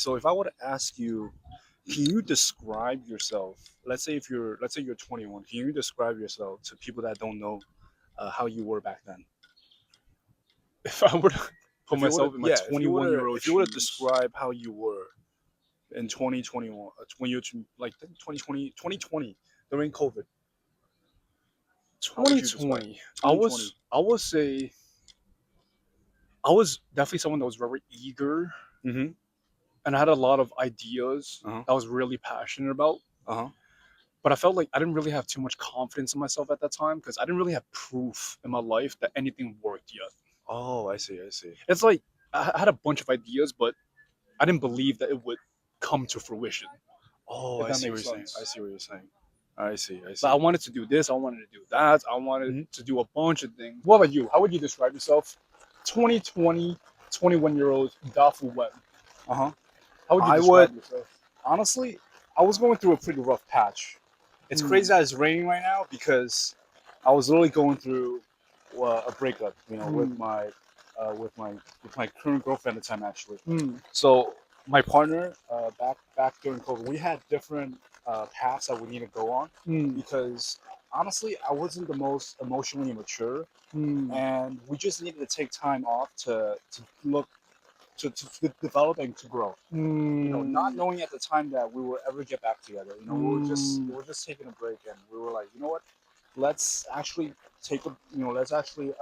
So if I were to ask you, can you describe yourself? Let's say you're 21. Can you describe yourself to people that don't know how you were back then? If I were to put If you were to, myself in my yeah, 21 year old if you were to shoes, describe how you were in 2021, when you're like 2020 during COVID, how would you describe 2020, 2020? I would say I was definitely someone that was very eager Mm-hmm. and I had a lot of ideas Uh huh. that I was really passionate about. Uh huh. But I felt like I didn't really have too much confidence in myself at that time because I didn't really have proof in my life that anything worked yet. Oh, I see. I see. It's like I had a bunch of ideas, but I didn't believe that it would come to fruition, Oh, if I that see what makes you're saying. I sense. see what you're saying. I see. I Like I see. wanted to do this, I wanted to do that, I wanted Hmm. to do a bunch of things. What about you? How would you describe yourself? 2020, 21-year old Dafu Web. Uh huh. How would you I would describe yourself? honestly. I was going through a pretty rough patch. It's Hmm. crazy that it's raining right now because I was literally going through a breakup. You know, Hmm. with my current girlfriend at the time actually. Hmm. So my partner back during COVID, we had different paths that we need to go on Hmm. because honestly, I wasn't the most emotionally mature, Hmm. and we just needed to take time off to look to develop and to grow. You know, not Hmm. knowing at the time that we would ever get back together. You know, Hmm. we were just taking a break, and we were like, you know what, let's actually let's actually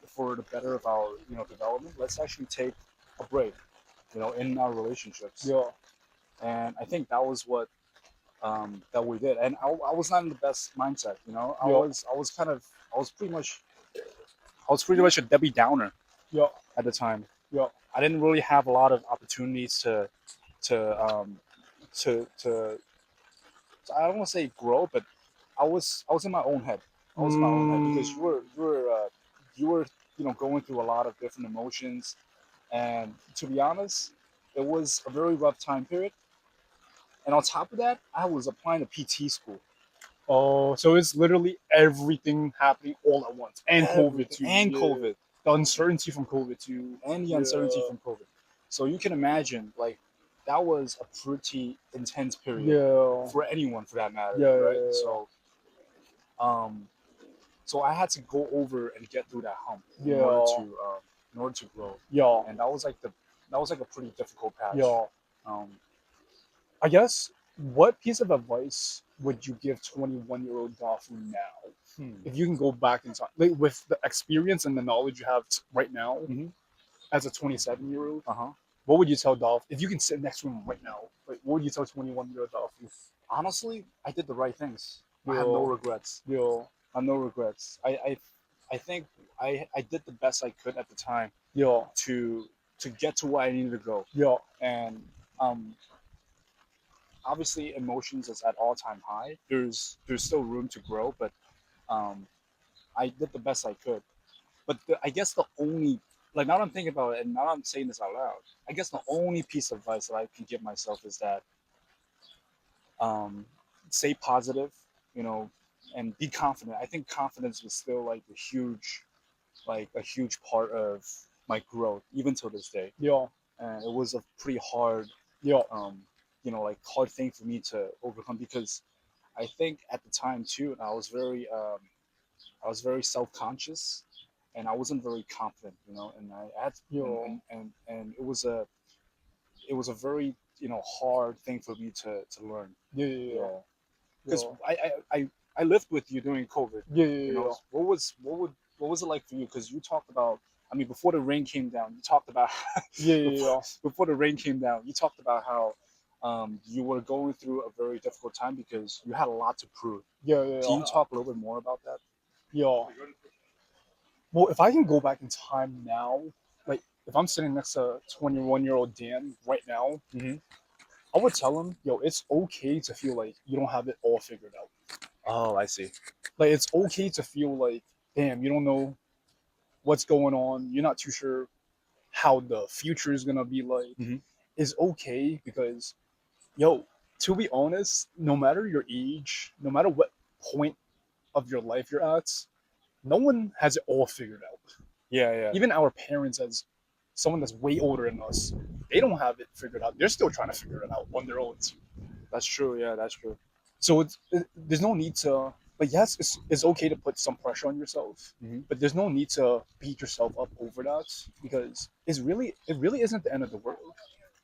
for the better of our development, let's actually take a break, in our relationships. Yeah. And I think that was what that we did. And I was not in the best mindset. Yeah. I was pretty much a Debbie Downer Yeah. at the time. Yeah. I didn't really have a lot of opportunities to to I don't want to say grow, but I was in my own head. I was in my own head because Hmm. you were going through a lot of different emotions, and to be honest, it was a very rough time period. And on top of that, I was applying to PT school, Oh, so it's literally everything happening all at once, and COVID everything, too. and Yeah, COVID, the uncertainty from COVID too. and the uncertainty Yeah, from COVID. So you can imagine, like, that was a pretty intense period yeah, for anyone, for that matter, yeah, right? yeah, Um, so I had to go over and get through that hump yeah, in order to grow, yeah, and that was like a pretty difficult patch. yeah. Um, I guess what piece of advice would you give 21-year-old Dafu now? hmm. If you can go back in time, like with the experience and the knowledge you have right now Hmm. as a 27-year-old, Uh huh. what would you tell Dolph if you can sit next to him right now? Like, what would you tell 21-year-old Dolph? Honestly, I did the right things. I have no Yo, regrets. yo, I have no regrets. I think I did the best I could at the time yo, to get to where I needed to go. yo. And um, obviously, emotions is at all time high. There's still room to grow, but um, I did the best I could. But I guess the only, like, now that I'm thinking about it, and now that I'm saying this out loud, I guess the only piece of advice that I can give myself is that um, stay positive, you know, and be confident. I think confidence was still like a huge part of my growth, even till this day. Yo, And it was a pretty hard, yo, um, like hard thing for me to overcome because I think at the time too, I was very self conscious, and I wasn't very confident, and I had yo, and it was a very hard thing for me to learn. yeah, yeah, Yeah, because yo, I lived with you during COVID. yeah, yeah, yo, What was it like for you? Because you talked about, I mean, before the rain came down, you talked about yeah, before, yeah, before the rain came down, you talked about how you were going through a very difficult time because you had a lot to prove. yeah, yeah, Can you yeah, talk a little bit more about that? yo. Well, if I can go back in time now, like if I'm sitting next to 21-year-old Dan right now, Hmm. I would tell him, yo, it's okay to feel like you don't have it all figured out. Oh, I see. Like it's okay to feel like, damn, you don't know what's going on. You're not too sure how the future is gonna be like. Hmm. Is okay because, yo, to be honest, no matter your age, no matter what point of your life you're at, no one has it all figured out. Yeah, yeah. Even our parents, as someone that's way older than us, they don't have it figured out. They're still trying to figure it out on their own. That's true. Yeah, that's true. So there's no need to, like, yes, it's okay to put some pressure on yourself, Hmm. but there's no need to beat yourself up over that, because it really isn't the end of the world.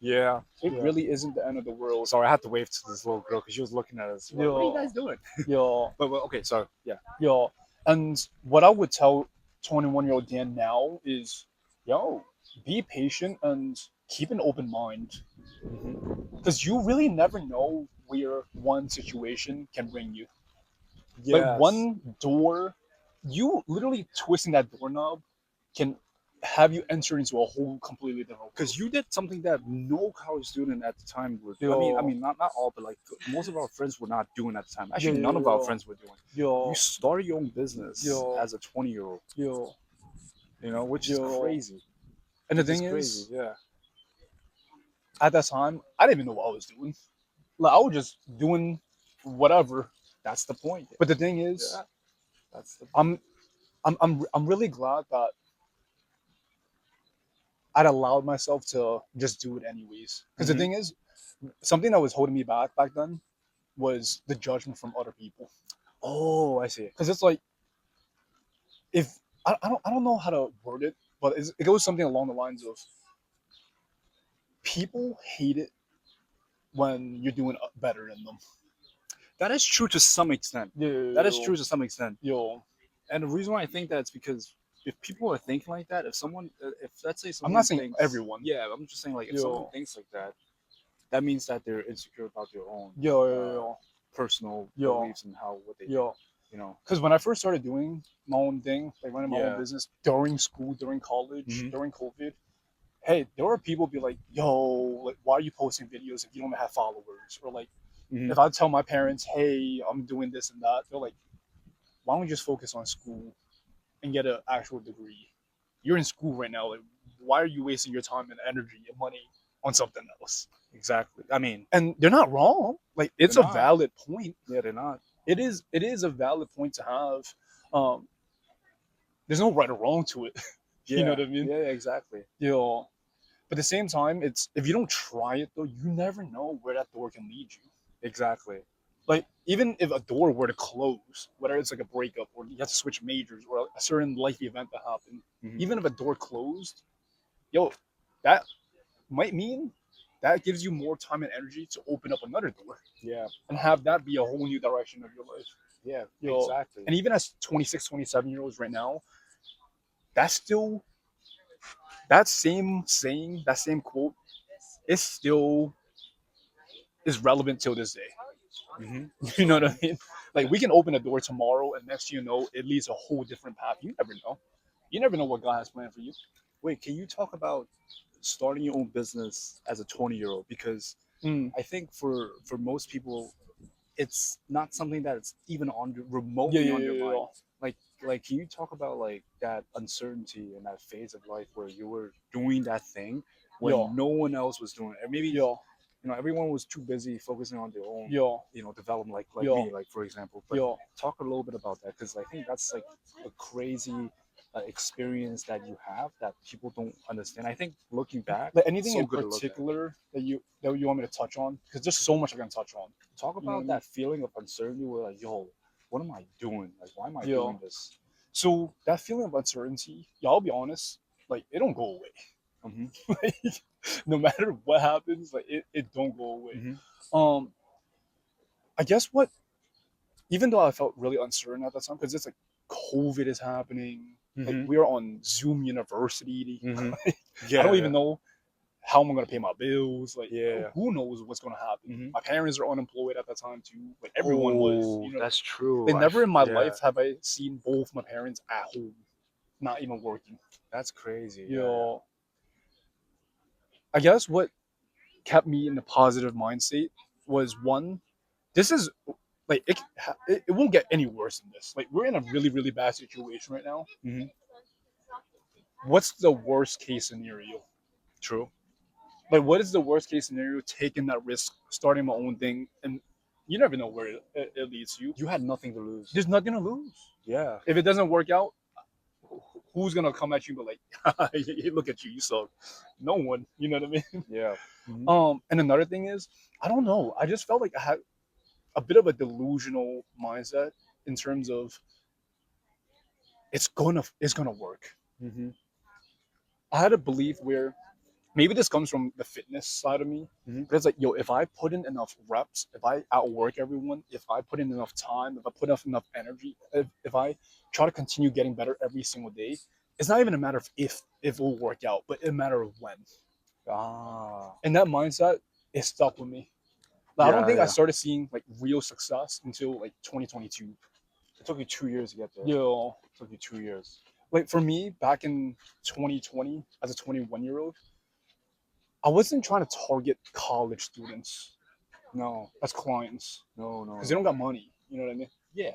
Yeah, It yeah. really isn't the end of the world. Sorry, I had to wave to this little girl because she was looking at us. Like, what are you Yo, guys doing? yo, But okay, sorry. Yeah. yo. And what I would tell 21-year-old Dan now is, yo, be patient and keep an open mind, Hmm. because you really never know where one situation can bring you. Like Yes. one door, you literally twisting that doorknob can have you enter into a whole completely different world. Because you did something that no college student at the time would. I Yo, mean, not all, but like most of our friends were not doing at the time. yo, Actually, none of our yo, friends were doing. You yo, started your own business yo, as a 20-year-old, yo, which is yo. crazy. And the Which is thing crazy. is, Yeah, at that time, I didn't even know what I was doing. Like I was just doing whatever. that's the point. But the thing is, Yeah, that's the point. I'm I'm really glad that I'd allowed myself to just do it anyways. Because the Hmm. thing is, something that was holding me back then was the judgment from other people. Oh, I see. Because it's like, if I don't know how to word it, but it goes something along the lines of, people hate it when you're doing better than them. That is true to some extent. That is Yo, true to some extent. yo, And the reason why I think that is because if people are thinking like that, if let's say I'm not someone saying thinks, everyone. yeah, I'm just saying like if someone Yo, thinks like that, that means that they're insecure about their own yo, uh, yo, personal yo, beliefs and how what they do. yo. You know? Because when I first started doing my own thing, like running my own Yeah. business during school, during college, Hmm. during COVID, hey, there were people be like, yo, like, why are you posting videos if you don't have followers? Or like, Hmm. if I tell my parents, hey, I'm doing this and that, they're like, why don't you just focus on school and get an actual degree? You're in school right now. Like, why are you wasting your time and energy and money on something else? Exactly. I mean, And they're not wrong. Like, they're it's a not. valid point. Yeah, they're not. It is a valid point to have. Um, there's no right or wrong to it. You know Yeah. what I mean? Yeah. Exactly. You know, but at the same time, it's, if you don't try it though, you never know where that door can lead you. Exactly. Like, even if a door were to close, whether it's like a breakup or you have to switch majors or a certain life event that happened, Hmm. even if a door closed, yo, that might mean that gives you more time and energy to open up another door Yeah. and have that be a whole new direction of your life. Yeah. Yo, Exactly. and even as 26, 27 year olds right now, that's still, that same saying, that same quote is still is relevant till this day. Hmm. You know what I mean? Like, we can open a door tomorrow, and next you know, it leads a whole different path. You never know. You never know what God has planned for you. Wait, can you talk about starting your own business as a 20-year-old? Because Mm. I think for most people, it's not something that's even on Yeah, remotely yeah, on their yeah, mind. yeah. Like, can you talk about like that uncertainty and that phase of life where you were doing that thing Yo, when no one else was doing it? And maybe yo, everyone was too busy focusing on their own yo, development, like yo, me, like for example. But yo. talk a little bit about that because I think that's like a crazy experience that you have that people don't understand. I think looking back, Like, it's anything so in good to look at. particular that you want me to touch on? Because there's so much I can touch on. Talk You know what I about mean? that feeling of uncertainty where like, yo, what am I doing? Like, why am I doing Yo. this? So that feeling of uncertainty, yeah, I'll be honest, like, it don't go away. Hmm. Like, no matter what happens, like, it don't go away. Hmm. Um, I guess what, even though I felt really uncertain at that time, because it's like COVID is happening, like, Hmm. we're on Zoom University. Hmm. I don't Yeah, even yeah, know how I'm gonna pay my bills. Like, yeah. who knows what's gonna happen? Hmm. My parents are unemployed at that time too. Like, everyone was, Oh, you know. that's true. Like, never in my Yeah, life have I seen both my parents at home, not even working. that's crazy. You Yeah, yeah. know, I guess what kept me in the positive mind state was, one, this is, like, it won't get any worse than this. Like, we're in a really, really bad situation right now. Hmm. What's the worst case scenario? True. Like, what is the worst case scenario? Taking that risk, starting my own thing, and you never know where it leads you. You had nothing to lose. There's nothing to lose. Yeah. If it doesn't work out, who's gonna come at you and be like, hey, look at you, you suck? No one. You know what I mean? Yeah. Hmm. And another thing is, I don't know. I just felt like I had a bit of a delusional mindset in terms of it's gonna work. Hmm. I had a belief where maybe this comes from the fitness side of me, Hmm. but it's like, yo, if I put in enough reps, if I outwork everyone, if I put in enough time, if I put enough energy, if I try to continue getting better every single day, it's not even a matter of if it will work out, but a matter of when. Ah. And that mindset is stuck with me. Like, I don't Yeah, think I yeah. started seeing like real success until like 2022. It took you 2 years to get there. Yo, It took you 2 years. like for me, back in 2020, as a 21-year-old, I wasn't trying to target college students No, as clients no, no, because they don't no. got money. You know what I mean? Yeah,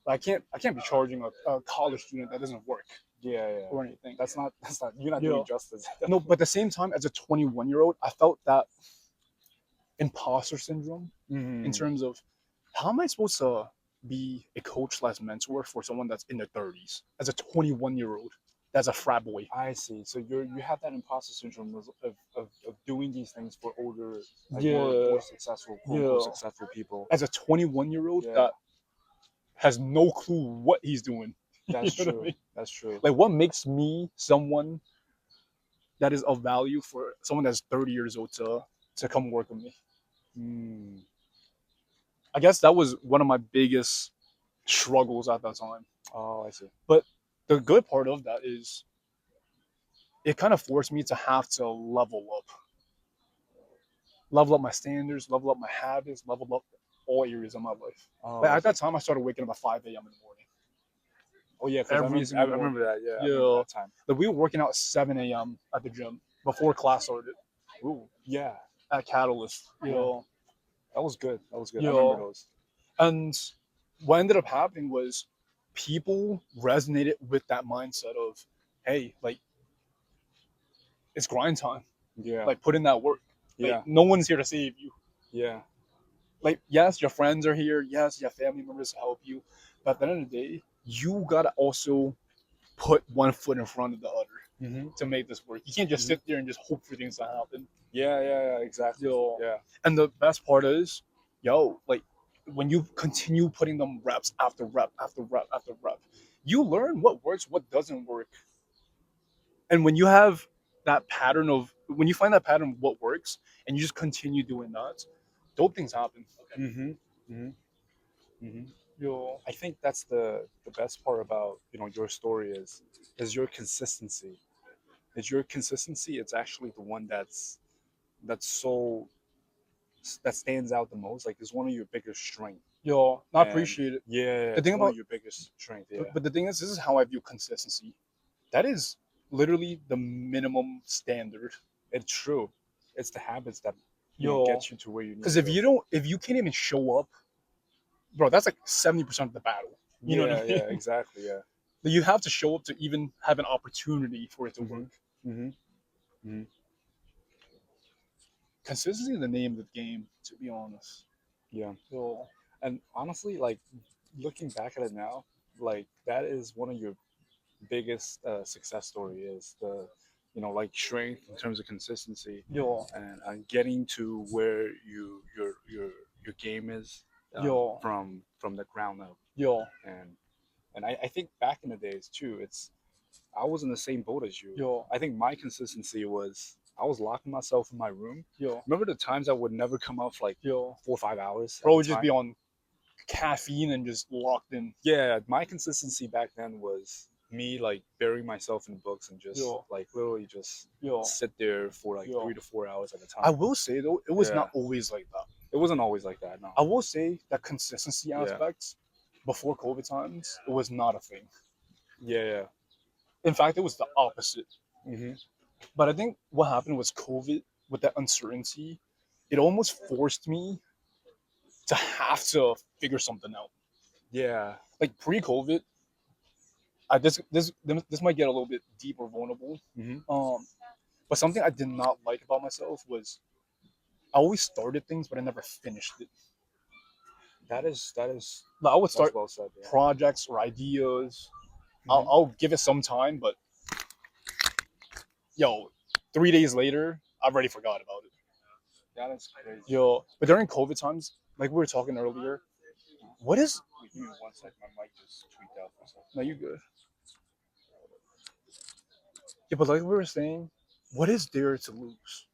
Like, I can't be charging a college student that doesn't work yeah, yeah. or anything. That's not. You're not doing Yo, justice. no, but at the same time, as a 21-year-old, I felt that imposter syndrome in Hmm. terms of how am I supposed to be a coach slash mentor for someone that's in their 30s as a 21-year-old that's a frat boy. I see. So you have that imposter syndrome of doing these things for older, like Yeah, more successful, quote unquote yeah. successful people. As a 21-year-old Yeah, that has no clue what he's doing. You that's know what I true. mean? That's true. Like, what makes me someone that is of value for someone that's 30 years old to come work with me? Hmm. I guess that was one of my biggest struggles at that time. Oh, I see. But the good part of that is it kind of forced me to have to level up my standards, level up my habits, level up all areas of my life. Oh, Like, I at see. that time, I started waking up at 5 a.m. in the morning, Oh yeah, because every I single morning. remember that. Yeah, I remember Yeah, that time. like we were working out at 7 a.m. at the gym before class started Ooh, yeah, at Catalyst. yeah. That was good. That was good. I remember Yo, those. and what ended up happening was people resonated with that mindset of, hey, like it's grind time. Yeah, Like, put in that work. Like, yeah, no one's here to save you. yeah. Like, yes, your friends are here. Yes, your family members to help you. But at the end of the day, you gotta also put one foot in front of the other Hmm. to make this work. You can't just Hmm. sit there and just hope for things to happen. Yeah, yeah, yeah. Exactly. Yo, Yeah. and the best part is, yo, like when you continue putting them reps after rep after rep after rep, you learn what works, what doesn't work. And when you have that pattern of when you find that pattern of what works and you just continue doing that, dope things happen. Hmm. Hmm. Hmm. Yo, I think that's the best part about your story is your consistency. Is your consistency? It's actually the one that's so that stands out the most. Like, it's one of your biggest strengths. yo, I And appreciate it. yeah, The it's thing one of about, your biggest strengths. Yeah, but the thing is, this is how I view consistency. That is literally the minimum standard. it's true. It's the habits that Yo, get you to where you need because to go. if you can't even show up, bro, that's like 70% of the battle. You know what Yeah, I yeah, mean? exactly. Yeah. You have to show up to even have an opportunity for it to Hmm. work. Hmm. Hmm. Consistency is the name of the game, to be honest. Yeah. So, And honestly, like, looking back at it now, like, that is one of your biggest success story is the like strength in terms of consistency yo, and getting to where your game is yo, from the ground up. yo, And I think back in the days too, I was in the same boat as you. yo, I think my consistency was I was locking myself in my room. yo, Remember the times I would never come out for like yo. 4 or 5 hours at Bro a would just be time? on caffeine and just locked in. Yeah, my consistency back then was me like burying myself in books and just Yo, like literally just yo, sit there for like yo. 3 to 4 hours at a I time. will say though, it was Yeah, not always like that. it wasn't always like that. No. I will say that consistency Yeah, aspect before COVID times, it was not a thing. yeah, yeah. In fact, it was the opposite. Hmm. But I think what happened was COVID with that uncertainty, it almost forced me to have to figure something out. Yeah. Like pre-COVID, this might get a little bit deep or vulnerable. Hmm. Um, but something I did not like about myself was I always started things, but I never finished it. That is Like, I would that's start well said. Yeah. projects or ideas, I'll give it some time, but yo, 3 days later, I already forgot about it. Yeah, that's crazy. Yo, but during COVID times, like we were talking earlier, what is? Wait, give me 1 sec. My mic just tweaked out for a second. No, you good. Yeah, but like we were saying, what is there to lose?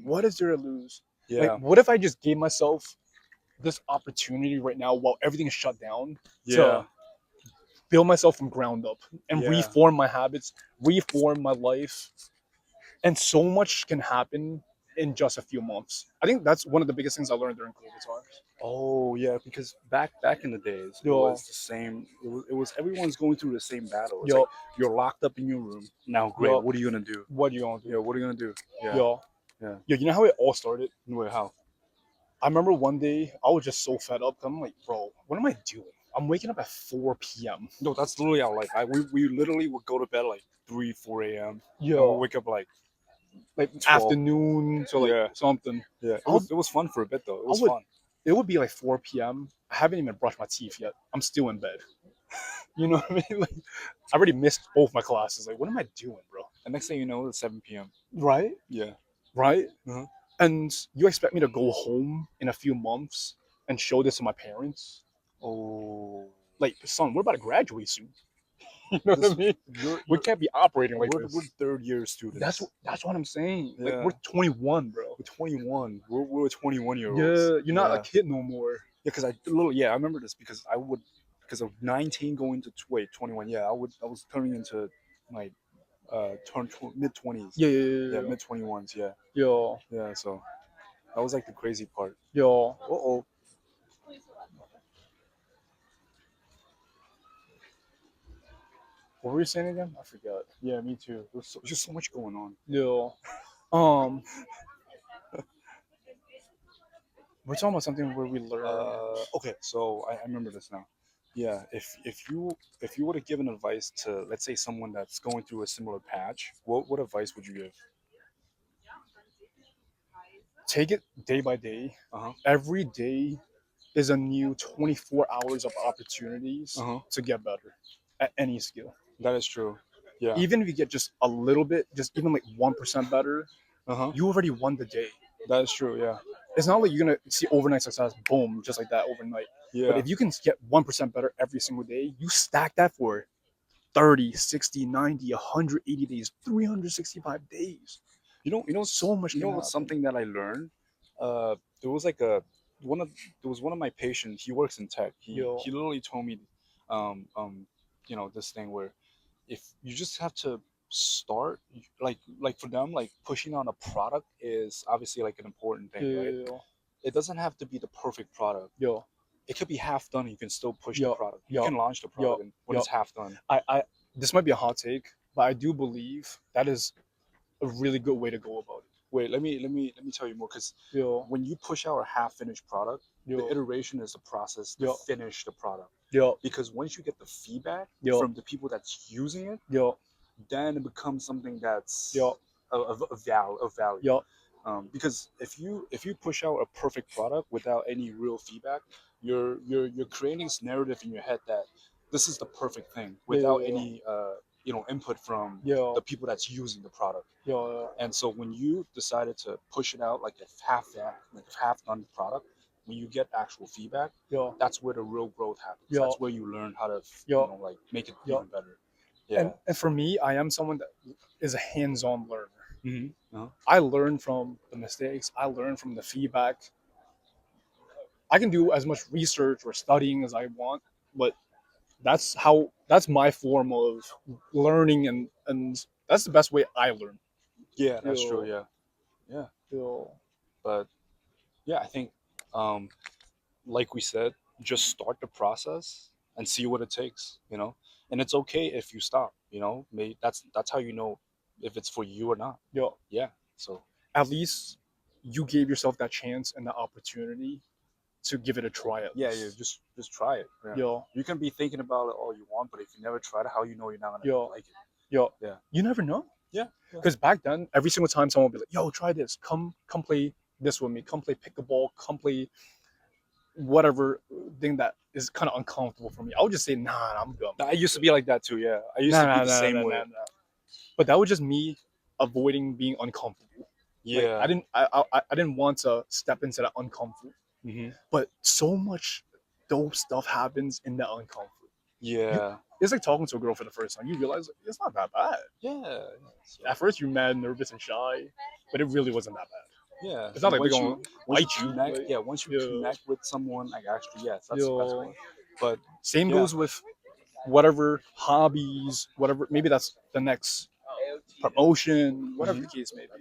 What is there to lose? Like, Yeah. what if I just gave myself this opportunity right now while everything is shut down Yeah. to build myself from ground up and Yeah. reform my habits, reform my life, and so much can happen in just a few months. I think that's one of the biggest things I learned during COVID times. Oh yeah, because back in the days, it Yo, was the same. It was everyone's going through the same battle. It's like yo, you're locked up in your room now. Great. yo, What are you gonna do? what you gonna Yeah. do? What are you gonna do? Yeah. Yo, Yeah. yo, you know how it all started? Wait. How? I remember one day I was just so fed up. I'm like, bro, what am I doing? I'm waking up at 4 p.m. No, that's literally our life. We literally would go to bed like 3, 4 a.m. and we Yo, wake up like like 12. afternoon to like Yeah. something. Yeah. It I'll, was it was fun for a bit though. It I was would, fun. it would be like 4 p.m. I haven't even brushed my teeth yet. I'm still in bed. You know what I mean? Like, I already missed both my classes. Like, what am I doing, bro? And next thing you know, it's 7 p.m. Right? Yeah. Right? Uh-huh. And you expect me to go home in a few months and show this to my parents? Oh. Like, son, we're about to graduate soon. You know what I This, mean? you're, We you're, can't be operating like we're this. third year students. That's what I'm saying. Like, Yeah. we're 21, bro. We're 21. We're 21-year-olds. Yeah, you're not a Yeah. kid no more. Yeah, because I remember this because I would because of 19 going to 21. Yeah, I was turning into my mid 20s. Yeah, Yeah, mid 21s. Yeah, yo, yeah. So that was like the crazy part. yo. Uh oh. What were you saying again? I forgot. Yeah, me too. There's just so much going on. Yo, um, we're talking about something where we learned. Okay, so I remember this now. Yeah, if you would have given advice to, let's say, someone that's going through a similar patch, what advice would you give? Take it day by day. Uh huh. Every day is a new 24 hours of opportunities Uh huh. to get better at any skill. That is true. Yeah. Even if you get just a little bit, just even like 1% better, Uh huh. you already won the day. That is true. Yeah. It's not like you're gonna see overnight success, boom, just like that overnight. But Yeah. if you can get 1% better every single day, you stack that for 30, 60, 90, 180 days, 365 days. So much can happen. Something that I learned. There was like a one of there was one of my patients. He works in tech. He Yo, he literally told me, um, um, this thing where if you just have to start, like for them, like pushing on a product is obviously like an important thing, right? yo, It doesn't have to be the perfect product. yo, It could be half done. You can still push the yo, product. You yo, can launch the yo, product when yo. it's half done. I, this might be a hot take, but I do believe that is a really good way to go about it. Wait, let me tell you more because Yo, when you push out a half finished product, the yo, iteration is the process to yo, finish the product. yo, Because once you get the feedback yo, from the people that's using it, yo, then it becomes something that's yo, of value. yo, Because if you push out a perfect product without any real feedback, you're creating this narrative in your head that this is the perfect thing without yo, any input from yo, the people that's using the product. yo, And so when you decided to push it out like a half done product, when you get actual feedback, yo, that's where the real growth happens. yo, That's where you learn how to yo, like make it yo. even better. Yeah. And for me, I am someone that is a hands-on learner. Mm-hmm. I learn from the mistakes. I learn from the feedback. I can do as much research or studying as I want, but that's my form of learning, and that's the best way I learn. Yeah, that's true. Yo, Yeah, yeah. yo, But yeah, I think, um, like we said, just start the process and see what it takes. And it's okay if you stop. Maybe that's how you know if it's for you or not. yo. Yeah. So At least you gave yourself that chance and the opportunity to give it a try at yeah, least. just try it. Yeah. Yo, You can be thinking about it all you want, but if you never tried it, how you know you're not gonna yo, like it? yo. Yeah. You never know. Yeah. Yeah. Because back then, every single time someone would be like, "Yo, try this. Come play this with me. Come play pickleball. Come play whatever thing that is kind of uncomfortable for me. I would just say, nah, I'm good. I used to be like that too. Yeah, I used Nah, to be nah, the nah, same nah, way. nah, nah. But that was just me avoiding being uncomfortable. Like Yeah. I didn't want to step into that uncomfort. Hmm. But so much dope stuff happens in that uncomfort. You, Yeah. it's like talking to a girl for the first time. You realize like, it's not that bad. Yeah. So, At first, you're mad, nervous, and shy, but it really wasn't that bad. yeah. It's not like they're Once gonna you bite you. connect, Like, yeah. Once you yeah, connect with someone, like actually, yes, that's the best way. yeah. But Same yeah. goes with whatever hobbies, whatever. Maybe that's the next promotion, whatever Mhm. the case may be.